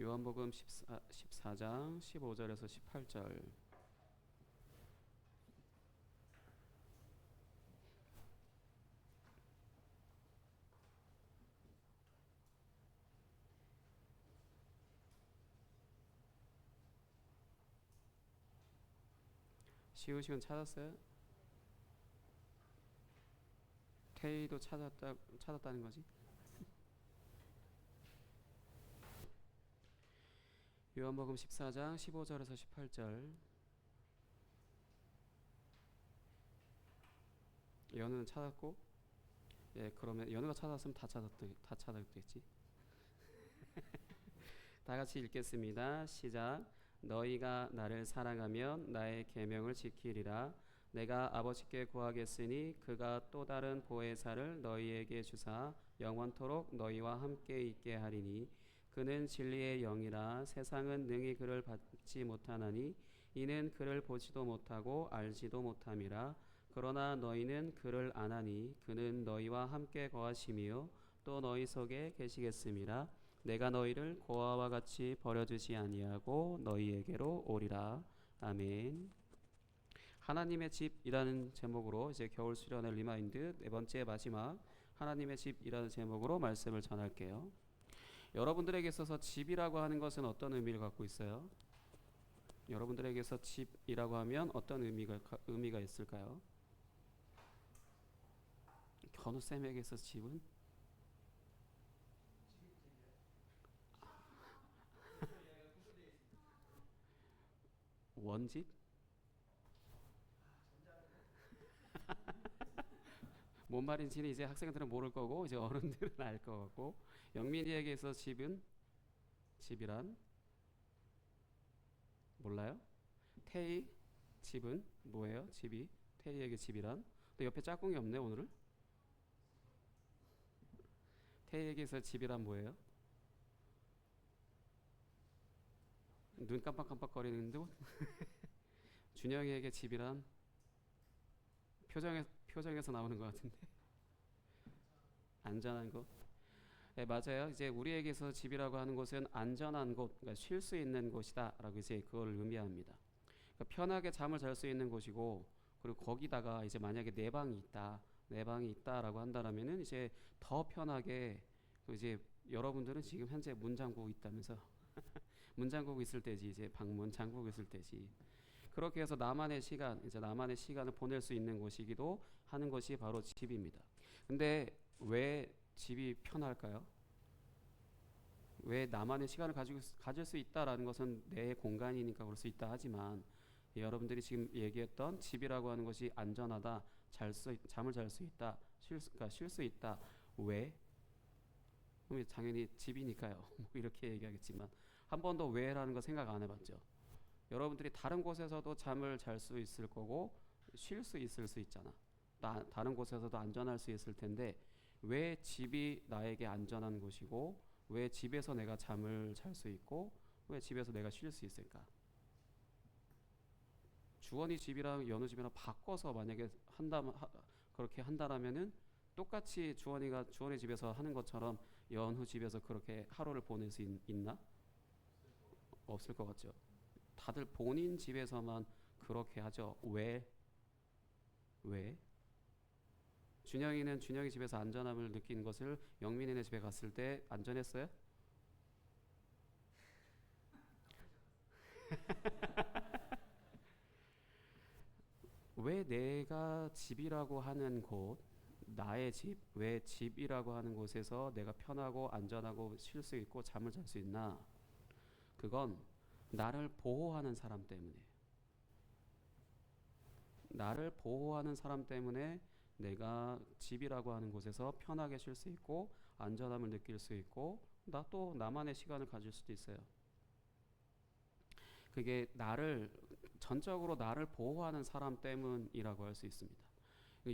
요한복음 14장 15절에서 18절. 시우식은 찾았어요? 테이도 찾았다는 거지? 요한복음 14장 15절에서 18절. 연우는 찾았고, 예, 그러면 연우가 찾았으면 다 찾았겠지. 다 같이 읽겠습니다. 시작. 너희가 나를 사랑하면 나의 계명을 지키리라. 내가 아버지께 구하겠으니 그가 또 다른 보혜사를 너희에게 주사 영원토록 너희와 함께 있게 하리니 그는 진리의 영이라. 세상은 능히 그를 받지 못하나니 이는 그를 보지도 못하고 알지도 못함이라. 그러나 너희는 그를 아나니 그는 너희와 함께 거하시며 또 너희 속에 계시겠음이라. 내가 너희를 고아와 같이 버려두지 아니하고 너희에게로 오리라. 아멘. 하나님의 집이라는 제목으로 이제 겨울 수련회 리마인드 네 번째 마지막 하나님의 집이라는 제목으로 말씀을 전할게요. 여러분들에게 있어서 집이라고 하는 것은 어떤 의미를 갖고 있어요? 여러분들에게서 집이라고 하면 어떤 의미가 있을까요? 견우쌤에게서 집은? 원집? 뭔 말인지는 이제 학생들은 모를 거고 이제 어른들은 알 것 같고. 영민이에게서 집이란 몰라요? 태희 집은 뭐예요? 집이 태희에게 집이란? 근데 옆에 짝꿍이 없네 오늘은. 태희에게서 집이란 뭐예요? 눈 깜빡깜빡거리는데 준영이에게 집이란 표정에서 나오는 것 같은데. 안전한 곳. 네, 맞아요. 이제 우리에게서 집이라고 하는 곳은 안전한 곳, 그러니까 쉴 수 있는 곳이다라고 이제 그걸 의미합니다. 그러니까 편하게 잠을 잘 수 있는 곳이고, 그리고 거기다가 이제 만약에 내 방이 있다라고 한다라면은 이제 더 편하게 이제 여러분들은 지금 현재 문 잠그고 있다면서 문 잠그고 있을 때지 이제 방문 잠그고 있을 때지. 그렇게 해서 나만의 시간을 보낼 수 있는 곳이기도 하는 것이 바로 집입니다. 근데 왜 집이 편할까요? 왜 나만의 시간을 가질 수 있다라는 것은 내 공간이니까 그럴 수 있다 하지만 여러분들이 지금 얘기했던 집이라고 하는 것이 안전하다, 잠을 잘 수 있다, 쉴 수 있다. 왜? 당연히 집이니까요. 뭐 이렇게 얘기하겠지만 한 번도 왜라는 거 생각 안 해봤죠. 여러분들이 다른 곳에서도 잠을 잘 수 있을 거고 쉴 수 있을 수 있잖아. 다른 곳에서도 안전할 수 있을 텐데 왜 집이 나에게 안전한 곳이고 왜 집에서 내가 잠을 잘 수 있고 왜 집에서 내가 쉴 수 있을까? 주원이 집이랑 연우 집이랑 바꿔서 만약에 그렇게 한다라면은 똑같이 주원이 집에서 하는 것처럼 연우 집에서 그렇게 하루를 보낼 수 있나? 없을 것 같죠. 다들 본인 집에서만 그렇게 하죠. 왜? 준영이는 준영이 집에서 안전함을 느낀 것을 영민이네 집에 갔을 때 안전했어요? 왜 내가 집이라고 하는 곳, 나의 집, 왜 집이라고 하는 곳에서 내가 편하고 안전하고 쉴 수 있고 잠을 잘 수 있나? 그건 나를 보호하는 사람 때문에. 나를 보호하는 사람 때문에 내가 집이라고 하는 곳에서 편하게 쉴 수 있고 안전함을 느낄 수 있고 또 나만의 시간을 가질 수도 있어요. 그게 전적으로 나를 보호하는 사람 때문이라고 할 수 있습니다.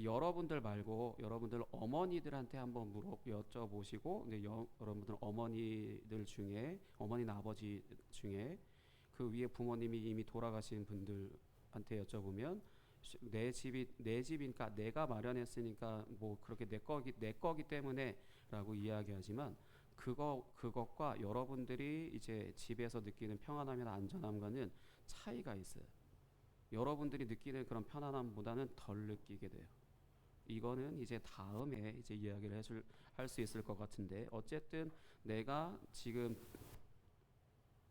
여러분들 말고 여러분들 어머니들한테 한번 여쭤보시고 여러분들 어머니나 아버지 중에 그 위에 부모님이 이미 돌아가신 분들한테 여쭤보면 내 집이니까 내가 마련했으니까 뭐 그렇게 내 거기 때문에라고 이야기하지만 그것과 여러분들이 이제 집에서 느끼는 평안함이나 안전함과는 차이가 있어요. 여러분들이 느끼는 그런 편안함보다는 덜 느끼게 돼요. 이거는 이제 다음에 이제 이야기를 할 수 있을 것 같은데, 어쨌든 내가 지금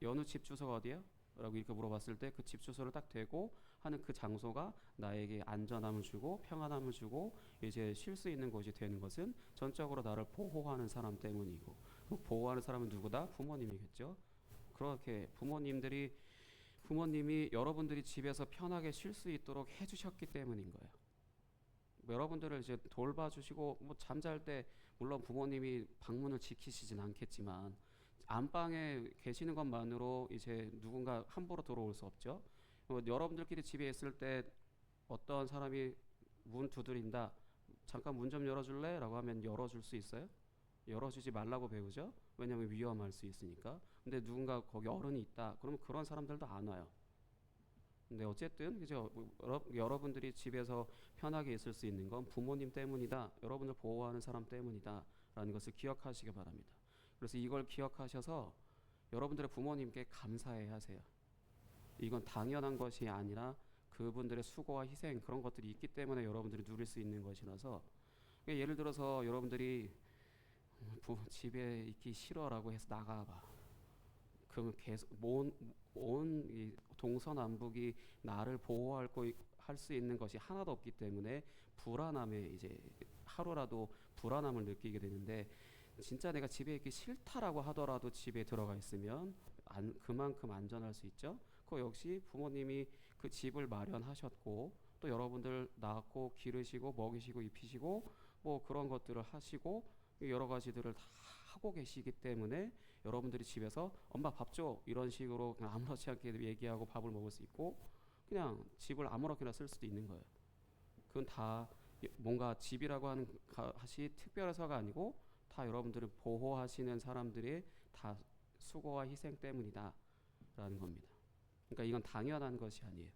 연우 집 주소가 어디야? 라고 이렇게 물어봤을 때 그 집 주소를 딱 대고 하는 그 장소가 나에게 안전함을 주고 평안함을 주고 이제 쉴 수 있는 곳이 되는 것은 전적으로 나를 보호하는 사람 때문이고, 그 보호하는 사람은 누구다? 부모님이겠죠. 그렇게 부모님이 여러분들이 집에서 편하게 쉴 수 있도록 해주셨기 때문인 거예요. 여러분들을 이제 돌봐주시고, 뭐 잠잘 때 물론 부모님이 방문을 지키시진 않겠지만 안방에 계시는 것만으로 이제 누군가 함부로 들어올 수 없죠. 여러분들끼리 집에 있을 때 어떤 사람이 문 두드린다, 잠깐 문 좀 열어줄래? 라고 하면 열어줄 수 있어요? 열어주지 말라고 배우죠. 왜냐하면 위험할 수 있으니까. 근데 누군가 거기 어른이 있다, 그러면 그런 사람들도 안 와요. 근데 어쨌든 그죠, 여러분들이 집에서 편하게 있을 수 있는 건 부모님 때문이다, 여러분을 보호하는 사람 때문이다 라는 것을 기억하시기 바랍니다. 그래서 이걸 기억하셔서 여러분들의 부모님께 감사해 하세요. 이건 당연한 것이 아니라 그분들의 수고와 희생, 그런 것들이 있기 때문에 여러분들이 누릴 수 있는 것이라서, 예를 들어서 여러분들이 집에 있기 싫어라고 해서 나가봐, 그러면 계속 온 동서남북이 나를 할 수 있는 것이 하나도 없기 때문에 불안함에 이제 하루라도 불안함을 느끼게 되는데, 진짜 내가 집에 있기 싫다라고 하더라도 집에 들어가 있으면 그만큼 안전할 수 있죠. 그 역시 부모님이 그 집을 마련하셨고, 또 여러분들 낳고 기르시고 먹이시고 입히시고 뭐 그런 것들을 하시고 여러 가지들을 다 하고 계시기 때문에 여러분들이 집에서 엄마 밥 줘, 이런 식으로 그냥 아무렇지 않게 얘기하고 밥을 먹을 수 있고, 그냥 집을 아무렇게나 쓸 수도 있는 거예요. 그건 다 뭔가 집이라고 하는 것이 특별해서가 아니고 다 여러분들을 보호하시는 사람들의 다 수고와 희생 때문이다 라는 겁니다. 그러니까 이건 당연한 것이 아니에요.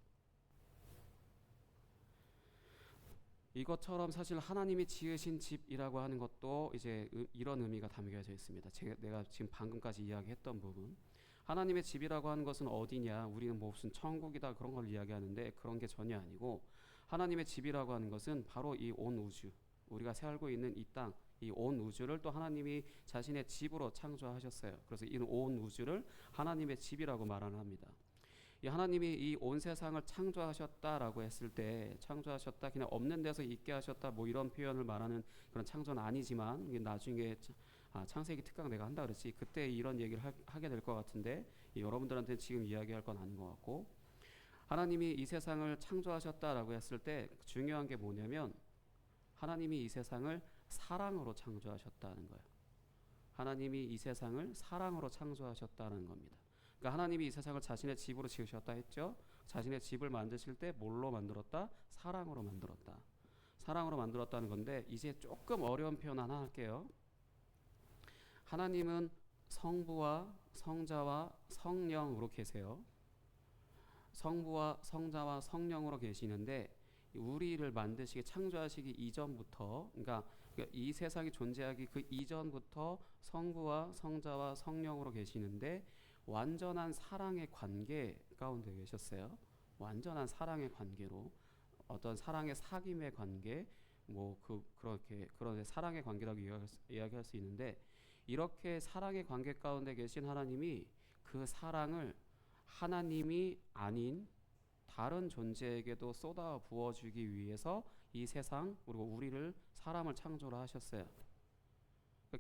이것처럼 사실 하나님이 지으신 집이라고 하는 것도 이제 이런 의미가 담겨져 있습니다. 내가 지금 방금까지 이야기했던 부분, 하나님의 집이라고 하는 것은 어디냐, 우리는 뭐 무슨 천국이다 그런 걸 이야기하는데 그런 게 전혀 아니고, 하나님의 집이라고 하는 것은 바로 이 온 우주, 우리가 살고 있는 이 땅, 이 온 우주를 또 하나님이 자신의 집으로 창조하셨어요. 그래서 이 온 우주를 하나님의 집이라고 말을 합니다. 이 하나님이 이 온 세상을 창조하셨다라고 했을 때, 창조하셨다, 그냥 없는 데서 있게 하셨다, 뭐 이런 표현을 말하는 그런 창조는 아니지만, 나중에 창세기 특강 내가 한다 그랬지, 그때 이런 얘기를 하게 될 것 같은데, 여러분들한테 지금 이야기할 건 아닌 것 같고, 하나님이 이 세상을 창조하셨다라고 했을 때 중요한 게 뭐냐면, 하나님이 이 세상을 사랑으로 창조하셨다는 거예요. 하나님이 이 세상을 사랑으로 창조하셨다는 겁니다. 그러니까 하나님이 이 세상을 자신의 집으로 지으셨다 했죠. 자신의 집을 만드실 때 뭘로 만들었다? 사랑으로 만들었다. 사랑으로 만들었다는 건데, 이제 조금 어려운 표현 하나 할게요. 하나님은 성부와 성자와 성령으로 계세요. 성부와 성자와 성령으로 계시는데, 우리를 만드시기, 창조하시기 이전부터, 그러니까 이 세상이 존재하기 그 이전부터 성부와 성자와 성령으로 계시는데, 완전한 사랑의 관계 가운데 계셨어요. 완전한 사랑의 관계로, 어떤 사랑의 사귐의 관계, 뭐 그렇게 그런 사랑의 관계라고 이야기할 수 있는데, 이렇게 사랑의 관계 가운데 계신 하나님이 그 사랑을 하나님이 아닌 다른 존재에게도 쏟아 부어주기 위해서 이 세상, 그리고 우리를, 사람을 창조를 하셨어요.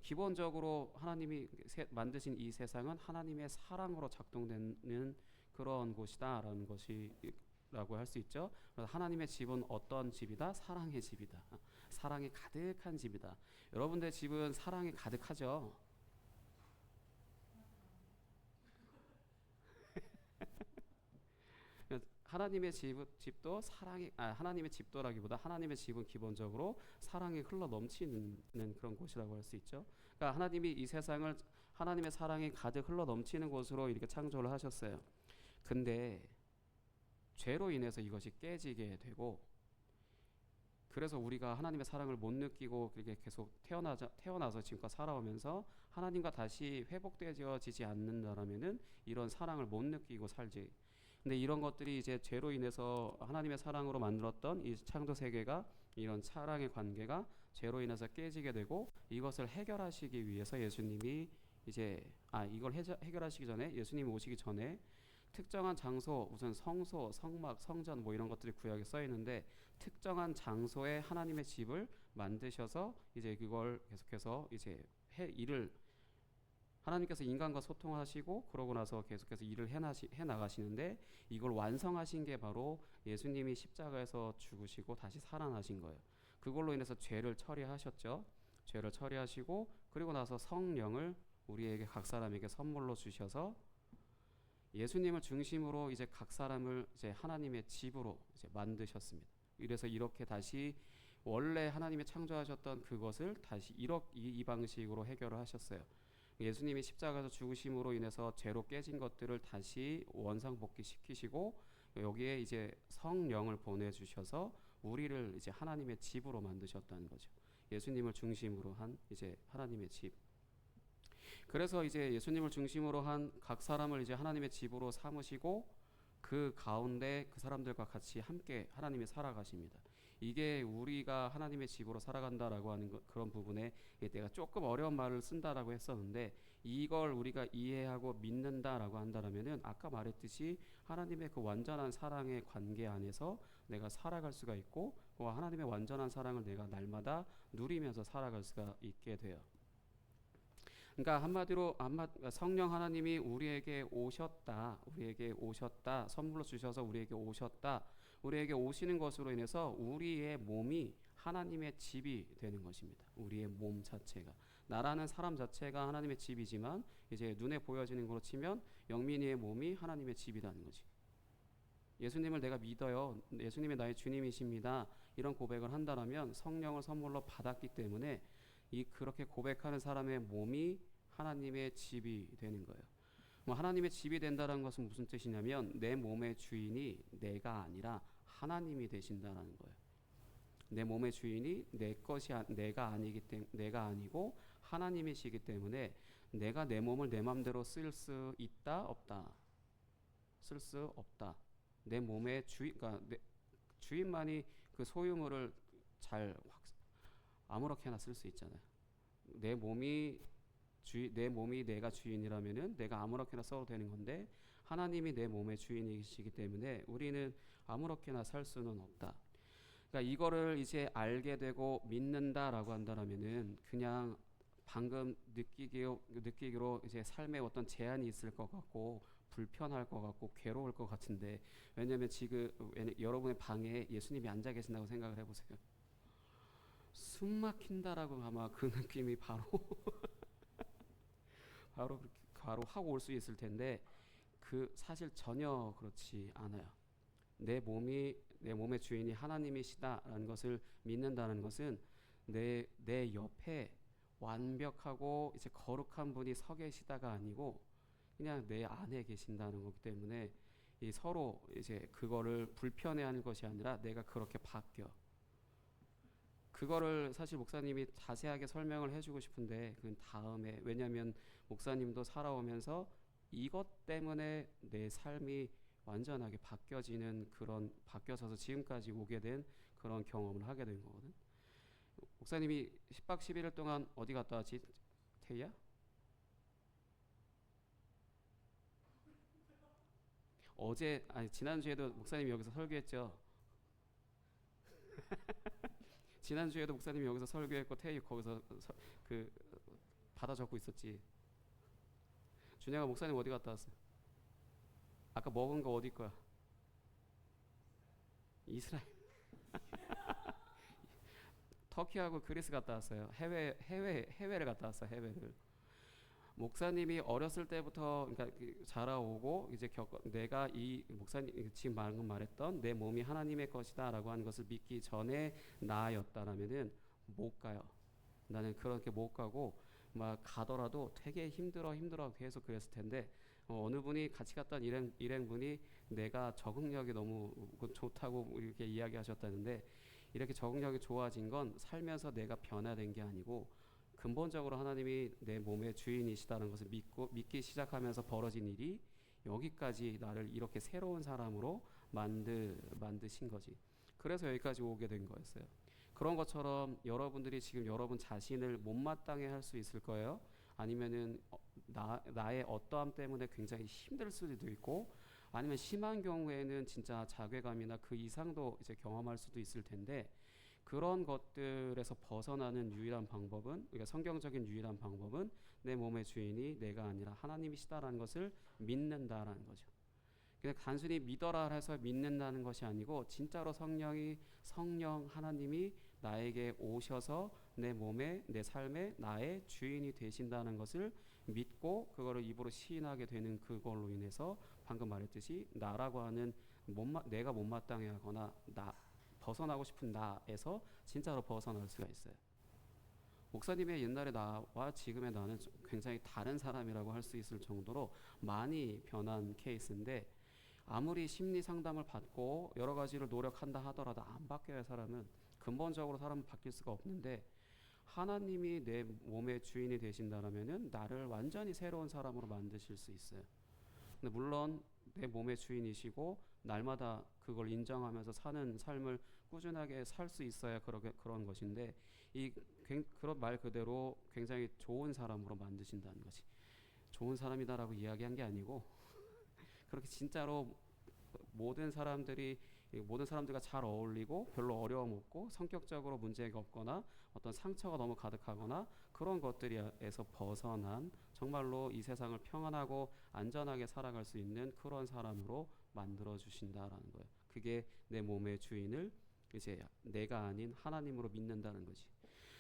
기본적으로 하나님이 만드신 이 세상은 하나님의 사랑으로 작동되는 그런 곳이다라는 것이라고 할 수 있죠. 하나님의 집은 어떤 집이다? 사랑의 집이다. 사랑이 가득한 집이다. 여러분들 집은 사랑이 가득하죠. 하나님의 집도 하나님의 집도라기보다 하나님의 집은 기본적으로 사랑이 흘러 넘치는 그런 곳이라고 할 수 있죠. 그러니까 하나님이 이 세상을 하나님의 사랑이 가득 흘러 넘치는 곳으로 이렇게 창조를 하셨어요. 근데 죄로 인해서 이것이 깨지게 되고, 그래서 우리가 하나님의 사랑을 못 느끼고 그렇게 계속 태어나서 지금껏 살아오면서 하나님과 다시 회복되어지지 않는다라면은 이런 사랑을 못 느끼고 살지. 근데 이런 것들이 이제 죄로 인해서 하나님의 사랑으로 만들었던 이 창조 세계가, 이런 사랑의 관계가 죄로 인해서 깨지게 되고, 이것을 해결하시기 위해서 예수님이 이제 이걸 해결하시기 전에, 예수님이 오시기 전에 특정한 장소, 우선 성소, 성막, 성전 뭐 이런 것들이 구약에 써 있는데, 특정한 장소에 하나님의 집을 만드셔서 이제 그걸 계속해서 이제 일을, 하나님께서 인간과 소통하시고 그러고 나서 계속해서 일을 해 나가시는데, 이걸 완성하신 게 바로 예수님이 십자가에서 죽으시고 다시 살아나신 거예요. 그걸로 인해서 죄를 처리하셨죠. 죄를 처리하시고 그리고 나서 성령을 우리에게 각 사람에게 선물로 주셔서 예수님을 중심으로 이제 각 사람을 이제 하나님의 집으로 이제 만드셨습니다. 그래서 이렇게 다시 원래 하나님이 창조하셨던 그것을 다시 이 방식으로 해결을 하셨어요. 예수님이 십자가에서 죽으심으로 인해서 죄로 깨진 것들을 다시 원상복귀 시키시고, 여기에 이제 성령을 보내주셔서 우리를 이제 하나님의 집으로 만드셨다는 거죠. 예수님을 중심으로 한 이제 하나님의 집. 그래서 이제 예수님을 중심으로 한 각 사람을 이제 하나님의 집으로 삼으시고, 그 가운데 그 사람들과 같이 함께 하나님이 살아가십니다. 이게 우리가 하나님의 집으로 살아간다라고 하는 그런 부분에 내가 조금 어려운 말을 쓴다라고 했었는데, 이걸 우리가 이해하고 믿는다라고 한다면은 아까 말했듯이 하나님의 그 완전한 사랑의 관계 안에서 내가 살아갈 수가 있고, 그 하나님의 완전한 사랑을 내가 날마다 누리면서 살아갈 수가 있게 돼요. 그러니까 한마디로 성령 하나님이 우리에게 오셨다, 선물로 주셔서 우리에게 오셨다. 우리에게 오시는 것으로 인해서 우리의 몸이 하나님의 집이 되는 것입니다. 우리의 몸 자체가, 나라는 사람 자체가 하나님의 집이지만, 이제 눈에 보여지는 걸로 치면 영민이의 몸이 하나님의 집이라는 거지. 예수님을 내가 믿어요, 예수님이 나의 주님이십니다, 이런 고백을 한다면 성령을 선물로 받았기 때문에 그렇게 고백하는 사람의 몸이 하나님의 집이 되는 거예요. 하나님의 집이 된다는 것은 무슨 뜻이냐면, 내 몸의 주인이 내가 아니라 하나님이 되신다는 거예요. 내 몸의 주인이 내가 아니고 하나님이시기 때문에, 내가 내 몸을 내 마음대로 쓸 수 있다 없다? 쓸 수 없다. 내 몸의 그러니까 주인만이 그 소유물을 아무렇게나 쓸 수 있잖아요. 내 몸이 내가 주인이라면은 내가 아무렇게나 써도 되는 건데, 하나님이 내 몸의 주인이시기 때문에 우리는 아무렇게나 살 수는 없다. 그러니까 이거를 이제 알게 되고 믿는다라고 한다면은, 그냥 방금 느끼기로 이제 삶에 어떤 제한이 있을 것 같고 불편할 것 같고 괴로울 것 같은데, 왜냐하면 지금 여러분의 방에 예수님이 앉아 계신다고 생각을 해보세요. 숨 막힌다라고 아마 그 느낌이 바로 하고 올 수 있을 텐데, 사실 전혀 그렇지 않아요. 내 몸의 주인이 하나님이시다라는 것을 믿는다는 것은, 내 옆에 완벽하고 이제 거룩한 분이 서 계시다가 아니고 그냥 내 안에 계신다는 거기 때문에, 서로 이제 그거를 불편해하는 것이 아니라 내가 그렇게 바뀌어. 그거를 사실 목사님이 자세하게 설명을 해주고 싶은데 그건 다음에, 왜냐하면 목사님도 살아오면서 이것 때문에 내 삶이 완전하게 바뀌어져서 지금까지 오게 된 그런 경험을 하게 된 거거든. 목사님이 10박 11일 동안 어디 갔다 왔지? 태희야? 지난주에도 목사님이 여기서 설교했죠. 지난주에도 목사님이 여기서 설교했고 태희 거기서 받아 적고 있었지. 준영아, 목사님 어디 갔다 왔어? 아까 먹은 거 어디 거야? 이스라엘. 터키하고 그리스 갔다 왔어요. 해외를 갔다 왔어. 해외를. 목사님이 어렸을 때부터 그러니까 자라오고 이제 내가 목사님 지금 방금 말했던 내 몸이 하나님의 것이다라고 하는 것을 믿기 전에 나였다라면은 못 가요. 나는 그렇게 못 가고 막 가더라도 되게 힘들어 계속 그랬을 텐데, 어느 분이 같이 갔던 일행분이 내가 적응력이 너무 좋다고 이렇게 이야기하셨다는데, 이렇게 적응력이 좋아진 건 살면서 내가 변화된 게 아니고 근본적으로 하나님이 내 몸의 주인이시다는 것을 믿기 시작하면서 벌어진 일이 여기까지 나를 이렇게 새로운 사람으로 만드신 거지. 그래서 여기까지 오게 된 거였어요. 그런 것처럼 여러분들이 지금 여러분 자신을 못마땅해 할 수 있을 거예요. 아니면은 나의 어떠함 때문에 굉장히 힘들 수도 있고, 아니면 심한 경우에는 진짜 자괴감이나 그 이상도 이제 경험할 수도 있을 텐데, 그런 것들에서 벗어나는 유일한 방법은, 그러니까 성경적인 유일한 방법은 내 몸의 주인이 내가 아니라 하나님이시다라는 것을 믿는다라는 거죠. 그냥 단순히 믿어라 해서 믿는다는 것이 아니고 진짜로 성령 하나님이 나에게 오셔서 내 몸에 내 삶에 나의 주인이 되신다는 것을 믿고 그거를 입으로 시인하게 되는 그걸로 인해서 방금 말했듯이 나라고 하는 내가 못마땅해 하거나 벗어나고 싶은 나에서 진짜로 벗어날 수가 있어요. 목사님의 옛날의 나와 지금의 나는 굉장히 다른 사람이라고 할 수 있을 정도로 많이 변한 케이스인데, 아무리 심리 상담을 받고 여러 가지를 노력한다 하더라도 안 바뀌어야 사람은 근본적으로 사람은 바뀔 수가 없는데, 하나님이 내 몸의 주인이 되신다면은 나를 완전히 새로운 사람으로 만드실 수 있어요. 근데 물론 내 몸의 주인이시고 날마다 그걸 인정하면서 사는 삶을 꾸준하게 살 수 있어야 그런 것인데, 그런 말 그대로 굉장히 좋은 사람으로 만드신다는 것이, 좋은 사람이다라고 이야기한 게 아니고 그렇게 진짜로 모든 사람들과 잘 어울리고 별로 어려움 없고 성격적으로 문제가 없거나 어떤 상처가 너무 가득하거나 그런 것들에서 벗어난 정말로 이 세상을 평안하고 안전하게 살아갈 수 있는 그런 사람으로 만들어 주신다라는 거예요. 그게 내 몸의 주인을 이제 내가 아닌 하나님으로 믿는다는 거지.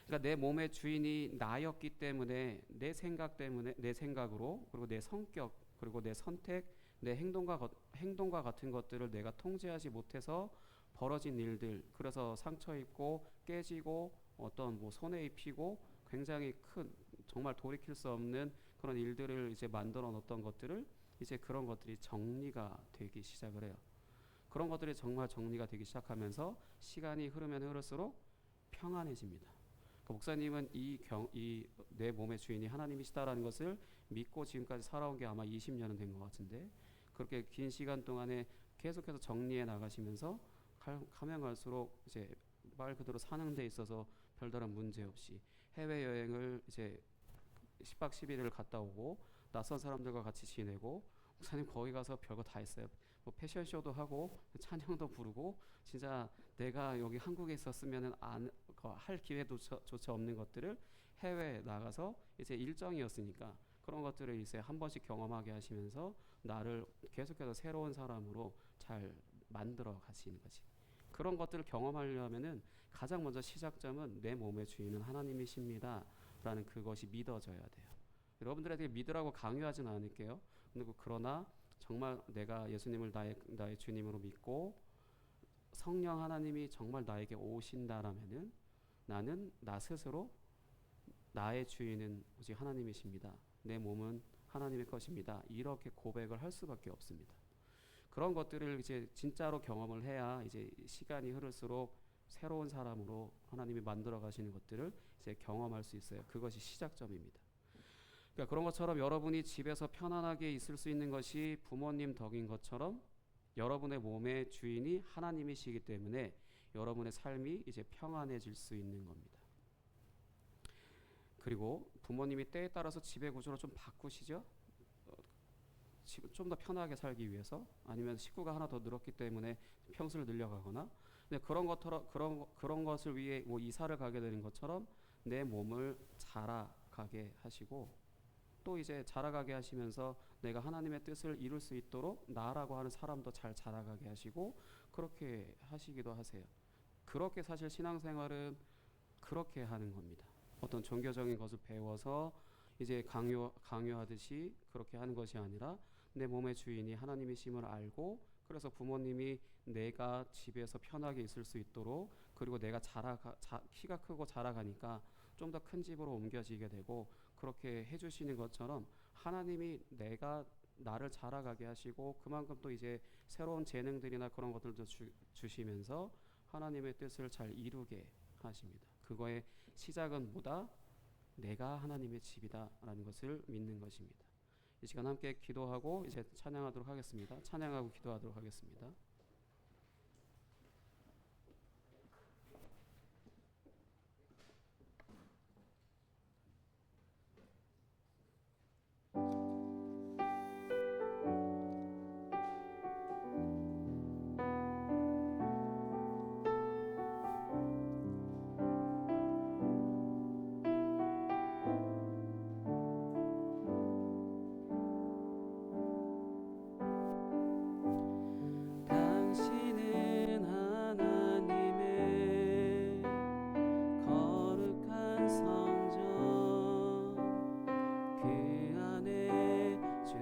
그러니까 내 몸의 주인이 나였기 때문에 내 생각으로, 그리고 내 성격, 그리고 내 선택, 내 행동과 같은 것들을 내가 통제하지 못해서 벌어진 일들, 그래서 상처 입고 깨지고 어떤 손해 입히고 굉장히 큰, 정말 돌이킬 수 없는 그런 일들을 이제 만들어 놓았던 것들을 이제 그런 것들이 정리가 되기 시작을 해요. 그런 것들이 정말 정리가 되기 시작하면서 시간이 흐르면 흐를수록 평안해집니다. 그러니까 목사님은 이 내 몸의 주인이 하나님이시다라는 것을 믿고 지금까지 살아온 게 아마 20년은 된 것 같은데, 그렇게 긴 시간 동안에 계속해서 정리해 나가시면서 가면 갈수록 이제 말 그대로 사는 데 있어서 별다른 문제 없이 해외 여행을 이제 10박 11일을 갔다 오고 낯선 사람들과 같이 지내고, 목사님 거기 가서 별거 다 했어요. 뭐 패션쇼도 하고 찬양도 부르고, 진짜 내가 여기 한국에 있었으면은 할 기회조차 없는 것들을 해외에 나가서 이제 일정이었으니까 그런 것들을 이제 한 번씩 경험하게 하시면서 나를 계속해서 새로운 사람으로 잘 만들어 가시는 거지. 그런 것들을 경험하려면은 가장 먼저 시작점은 내 몸의 주인은 하나님이십니다 라는 그것이 믿어져야 돼요. 여러분들에게 믿으라고 강요하진 않을게요. 그러나 정말 내가 예수님을 나의 주님으로 믿고 성령 하나님이 정말 나에게 오신다라면은 나는 나 스스로 나의 주인은 오직 하나님이십니다. 내 몸은 하나님의 것입니다. 이렇게 고백을 할 수밖에 없습니다. 그런 것들을 이제 진짜로 경험을 해야 이제 시간이 흐를수록 새로운 사람으로 하나님이 만들어 가시는 것들을 이제 경험할 수 있어요. 그것이 시작점입니다. 그러니까 그런 것처럼 여러분이 집에서 편안하게 있을 수 있는 것이 부모님 덕인 것처럼 여러분의 몸의 주인이 하나님이시기 때문에 여러분의 삶이 이제 평안해질 수 있는 겁니다. 그리고 부모님이 때에 따라서 집의 구조를 좀 바꾸시죠. 좀 더 편하게 살기 위해서, 아니면 식구가 하나 더 늘었기 때문에 평수를 늘려가거나, 근데 그런 것을 위해 뭐 이사를 가게 되는 것처럼 내 몸을 자라가게 하시고, 또 이제 자라가게 하시면서 내가 하나님의 뜻을 이룰 수 있도록 나라고 하는 사람도 잘 자라가게 하시고 그렇게 하시기도 하세요. 그렇게 사실 신앙생활은 그렇게 하는 겁니다. 어떤 종교적인 것을 배워서 이제 강요하듯이 그렇게 하는 것이 아니라 내 몸의 주인이 하나님이심을 알고, 그래서 부모님이 내가 집에서 편하게 있을 수 있도록, 그리고 내가 키가 크고 자라가니까 좀 더 큰 집으로 옮겨지게 되고 그렇게 해주시는 것처럼 하나님이 나를 자라가게 하시고 그만큼 또 이제 새로운 재능들이나 그런 것들도 주시면서 하나님의 뜻을 잘 이루게 하십니다. 그거의 시작은 뭐다? 내가 하나님의 집이다라는 것을 믿는 것입니다. 이 시간 함께 기도하고 이제 찬양하도록 하겠습니다. 찬양하고 기도하도록 하겠습니다.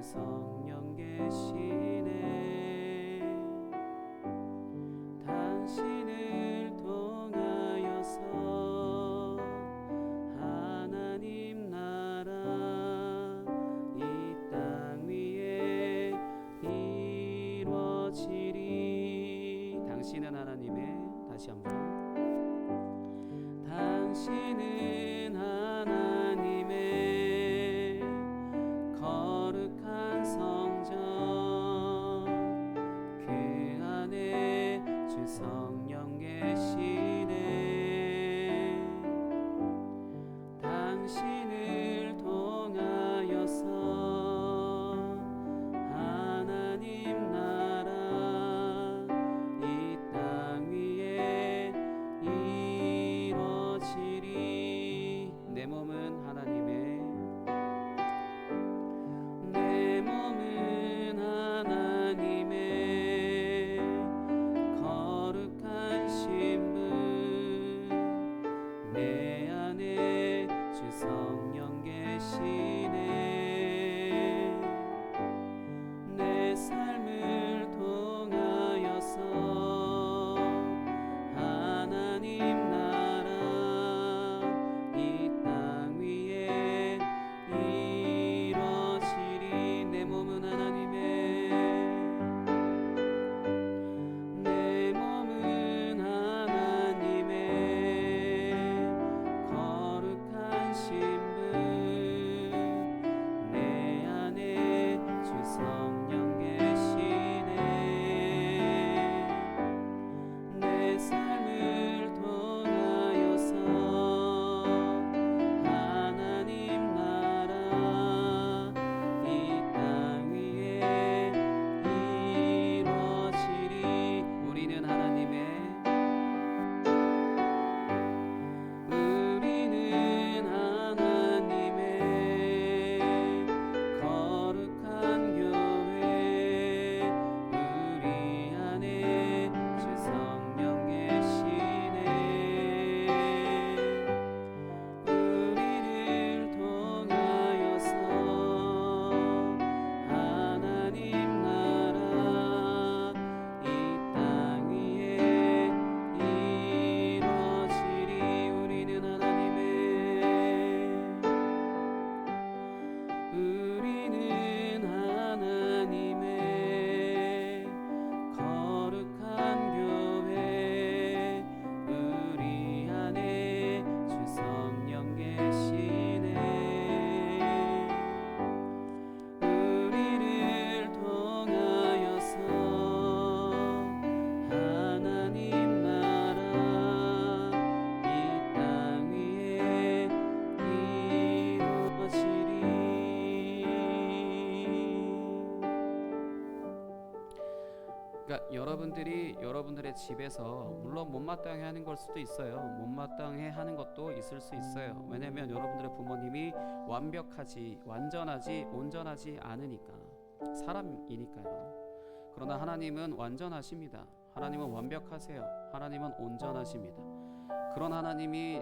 성령 계시네. 당신을 통하여서 하나님 나라 이 땅 위에 이루어지리. 당신은 하나님의, 다시 한번, 당신은 하나님의 거룩한 성전, 그 안에 주 성령 계시네. 당신을 통하여서 하나님 나라 이 땅 위에 이루어지리. 내 몸은 하나님의, 내 몸은 하나님의 거룩한 신분, 내 안에 주 성령 계시네. 내 삶을 통하여서 하나님 나라 이 땅 위에 이루어지리. 내 몸은 하나님의, 내 몸은 하나님의 거룩한 신분, 내 안에 주 성령 계시네. 내 삶을 통하여서 하나님 나라 이 땅 위에 이루어지리. 우리는 하나님의, 우리는 하나님의 거룩한 교회, 우리 안에 주 성령 계시네. 우리를 통하여서 하나님 나라 이 땅 위에 이루어지리. 우리는 하나님의, 우리는 하나님의 거룩한 교회, 우리 안에 주 성령 계시네. 우리를 통하여서 하나님 나라 이 땅 위에 이루어지리. 그러니까 여러분들이 여러분들의 집에서 물론 못마땅해 하는 걸 수도 있어요. 못마땅해 하는 것도 있을 수 있어요. 왜냐하면 여러분들의 부모님이 완벽하지, 완전하지, 온전하지 않으니까, 사람이니까요. 그러나 하나님은 완전하십니다. 하나님은 완벽하세요. 하나님은 온전하십니다. 그런 하나님이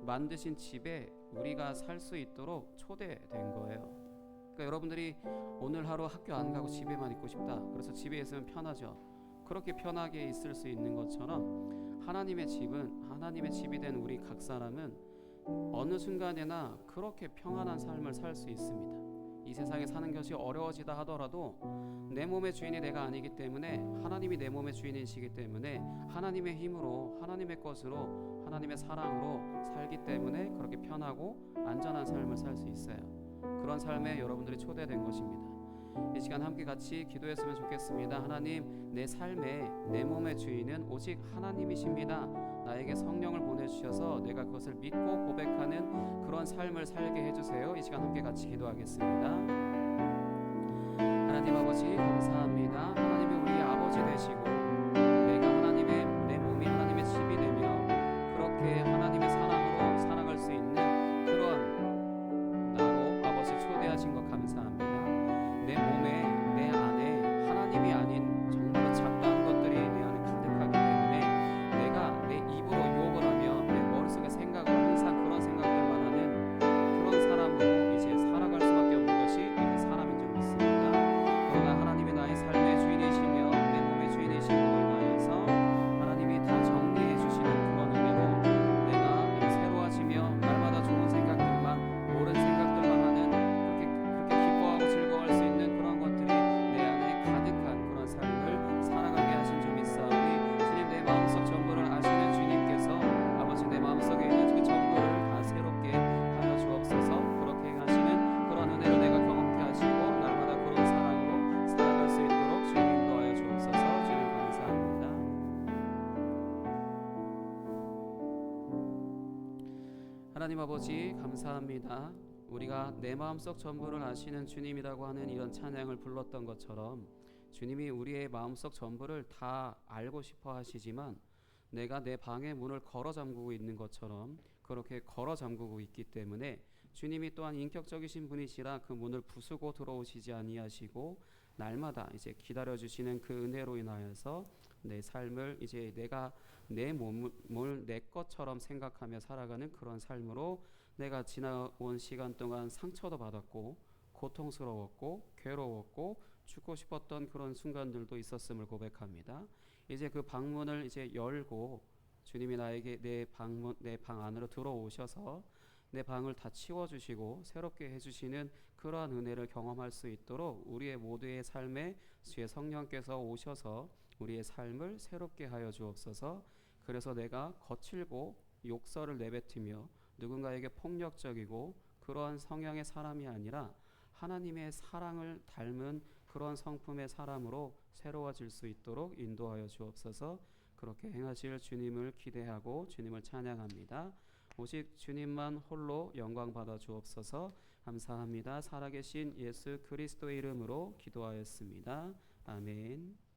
만드신 집에 우리가 살 수 있도록 초대된 거예요. 그러니까 여러분들이 오늘 하루 학교 안 가고 집에만 있고 싶다, 그래서 집에 있으면 편하죠. 그렇게 편하게 있을 수 있는 것처럼 하나님의 집은, 하나님의 집이 된 우리 각 사람은 어느 순간에나 그렇게 평안한 삶을 살 수 있습니다. 이 세상에 사는 것이 어려워지다 하더라도 내 몸의 주인이 내가 아니기 때문에 하나님이 내 몸의 주인이시기 때문에 하나님의 힘으로 하나님의 것으로 하나님의 사랑으로 살기 때문에 그렇게 편하고 안전한 삶을 살 수 있어요. 그런 삶에 여러분들이 초대된 것입니다. 이 시간 함께 같이 기도했으면 좋겠습니다. 하나님, 내 삶에 내 몸의 주인은 오직 하나님이십니다. 나에게 성령을 보내주셔서 내가 그것을 믿고 고백하는 그런 삶을 살게 해주세요. 이 시간 함께 같이 기도하겠습니다. 하나님 아버지 감사합니다. 하나님이 우리의 아버지 되시고 내가 하나님의 내 몸이 하나님의 집이 되며 그렇게 하나님의 사랑으로 살아갈 수 있는 그런 나로 아버지 초대하신 것 감사합니다. 내 몸에 내 안에 하나님이 아닌 정말로 잡다한 것들이 내 안에 가득하기 때문에 내가 내 입으로 유혹을 하며 내 머릿속에 생각을 항상 그런 생각들만 하는 그런 사람으로 이제 살아갈 수밖에 없는 것이 이제 사람인 줄 믿습니다. 그러나 하나님이 나의 삶의 주인이시며 내 몸의 주인이심으로 인하여서 하나님이 다 정리해 주시는 그런 은혜로 내가 새로워지며 날마다 좋은 생각들만 옳은 생각들만 하는 그렇게 기뻐하고 즐거워할 수 있는 그런 것들이 내 안에 가득한 그런 삶을 살아가게 하신 줄 믿사오니 주님, 내 마음속 전부를 아시는 주님께서 아버지 내 마음속에 있는 그 전부를 다 새롭게 하여 주옵소서. 그렇게 행하시는 그런 은혜를 내가 경험케 하시고 날마다 그런 사랑으로 살아갈 수 있도록 주님 인도하여 주옵소서. 주님 감사합니다. 하나님 아버지 감사합니다. 우리가 내 마음속 전부를 아시는 주님이라고 하는 이런 찬양을 불렀던 것처럼 주님이 우리의 마음속 전부를 다 알고 싶어 하시지만 내가 내 방의 문을 걸어 잠그고 있는 것처럼 그렇게 걸어 잠그고 있기 때문에 주님이 또한 인격적이신 분이시라 그 문을 부수고 들어오시지 아니하시고 날마다 이제 기다려 주시는 그 은혜로 인하여서 내 삶을 이제 내가 내 몸을 내 것처럼 생각하며 살아가는 그런 삶으로 내가 지나온 시간 동안 상처도 받았고 고통스러웠고 괴로웠고 죽고 싶었던 그런 순간들도 있었음을 고백합니다. 이제 그 방문을 이제 열고 주님이 나에게 내 방 안으로 들어오셔서 내 방을 다 치워주시고 새롭게 해주시는 그러한 은혜를 경험할 수 있도록 우리의 모두의 삶에 주의 성령께서 오셔서 우리의 삶을 새롭게 하여 주옵소서. 그래서 내가 거칠고 욕설을 내뱉으며 누군가에게 폭력적이고 그러한 성향의 사람이 아니라 하나님의 사랑을 닮은 그런 성품의 사람으로 새로워질 수 있도록 인도하여 주옵소서. 그렇게 행하실 주님을 기대하고 주님을 찬양합니다. 오직 주님만 홀로 영광 받아 주옵소서. 감사합니다. 살아계신 예수 그리스도의 이름으로 기도하였습니다. 아멘.